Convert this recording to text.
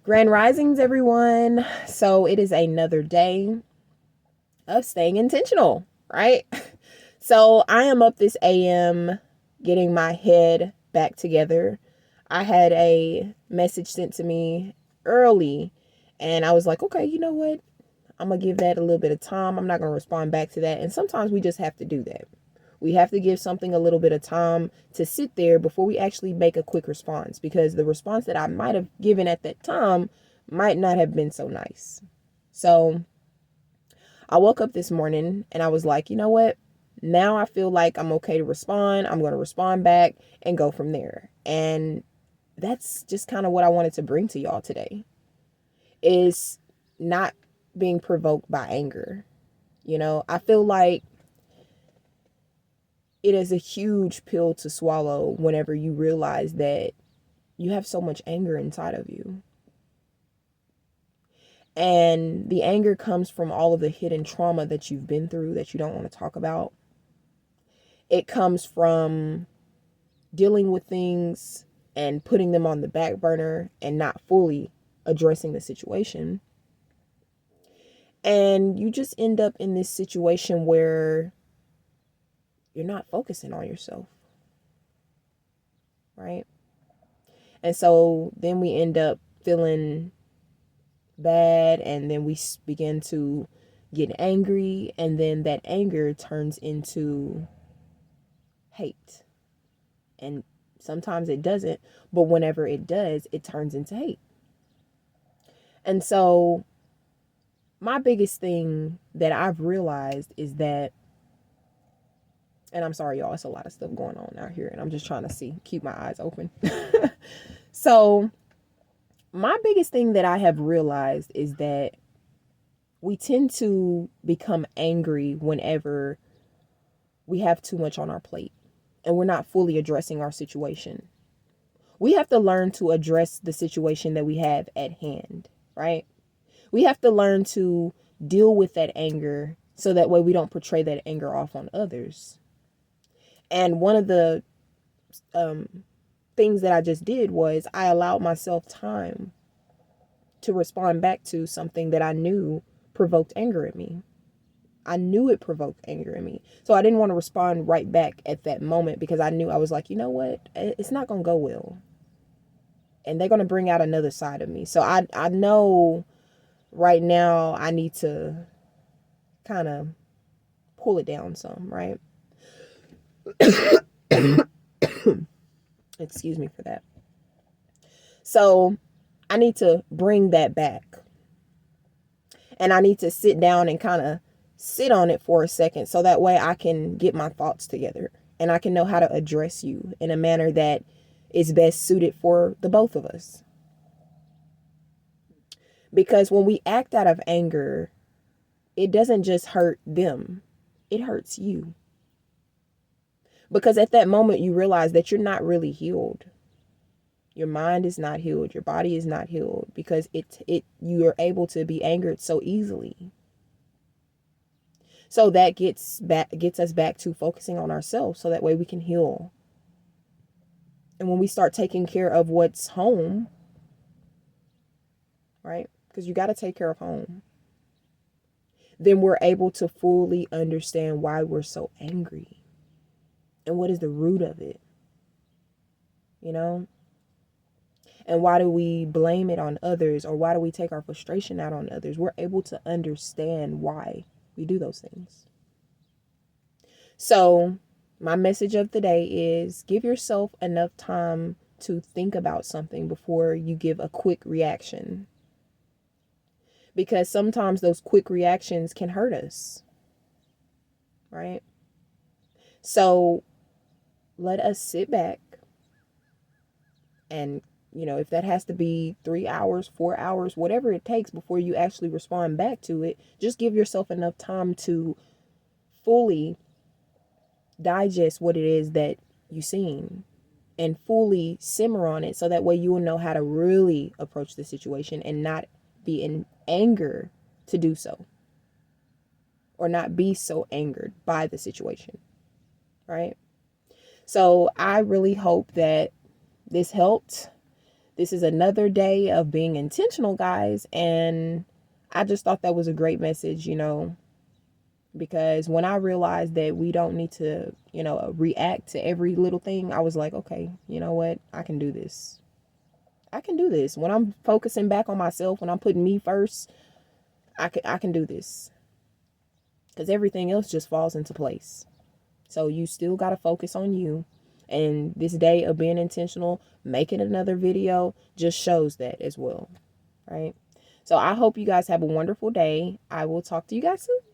Grand Risings, everyone. So it is another day of staying intentional, right? So I am up this AM getting my head back together. I had a message sent to me early and I was like, okay, you know what? I'm going to give that a little bit of time. I'm not going to respond back to that. And sometimes we just have to do that. We have to give something a little bit of time to sit there before we actually make a quick response, because the response that I might have given at that time might not have been so nice. So I woke up this morning and I was like, you know what? Now I feel like I'm okay to respond. I'm going to respond back and go from there. And that's just kind of what I wanted to bring to y'all today, is not being provoked by anger. I feel like it is a huge pill to swallow whenever you realize that you have so much anger inside of you. And the anger comes from all of the hidden trauma that you've been through that you don't want to talk about. It comes from dealing with things and putting them on the back burner and not fully addressing the situation. And you just end up in this situation where you're not focusing on yourself, right? And so then we end up feeling bad, and then we begin to get angry, and then that anger turns into hate. And sometimes it doesn't, but whenever it does, it turns into hate. And so my biggest thing that I've realized is that, and I'm sorry y'all, it's a lot of stuff going on out here and I'm just trying to keep my eyes open. So my biggest thing that I have realized is that we tend to become angry whenever we have too much on our plate and we're not fully addressing our situation. We have to learn to address the situation that we have at hand, right? We have to learn to deal with that anger so that way we don't portray that anger off on others. And one of the things that I just did was I allowed myself time to respond back to something that I knew provoked anger in me. I knew it provoked anger in me. So I didn't want to respond right back at that moment, because I knew, I was like, you know what? It's not going to go well. And they're going to bring out another side of me. So I know right now I need to kind of pull it down some, right? Excuse me for that. So I need to bring that back. And I need to sit down and kind of sit on it for a second, so that way I can get my thoughts together and I can know how to address you in a manner that is best suited for the both of us. Because when we act out of anger, it doesn't just hurt them, it hurts you. Because at that moment you realize that you're not really healed. Your mind is not healed. Your body is not healed, because you are able to be angered so easily. So that gets us back to focusing on ourselves, so that way we can heal. And when we start taking care of what's home, right? Because you got to take care of home. Then we're able to fully understand why we're so angry and what is the root of it, And why do we blame it on others, or why do we take our frustration out on others? We're able to understand why we do those things. So my message of the day is, give yourself enough time to think about something before you give a quick reaction. Because sometimes those quick reactions can hurt us, right? So let us sit back and, if that has to be 3 hours, 4 hours, whatever it takes before you actually respond back to it, just give yourself enough time to fully digest what it is that you've seen and fully simmer on it, so that way you will know how to really approach the situation and not be in anger to do so, or not be so angered by the situation, right? So I really hope that this helped. This is another day of being intentional, guys. And I just thought that was a great message, because when I realized that we don't need to, react to every little thing, I was like, okay, you know what? I can do this. I can do this. When I'm focusing back on myself, when I'm putting me first, I can do this. Because everything else just falls into place. So you still got to focus on you. And this day of being intentional, making another video just shows that as well. Right? So I hope you guys have a wonderful day. I will talk to you guys soon.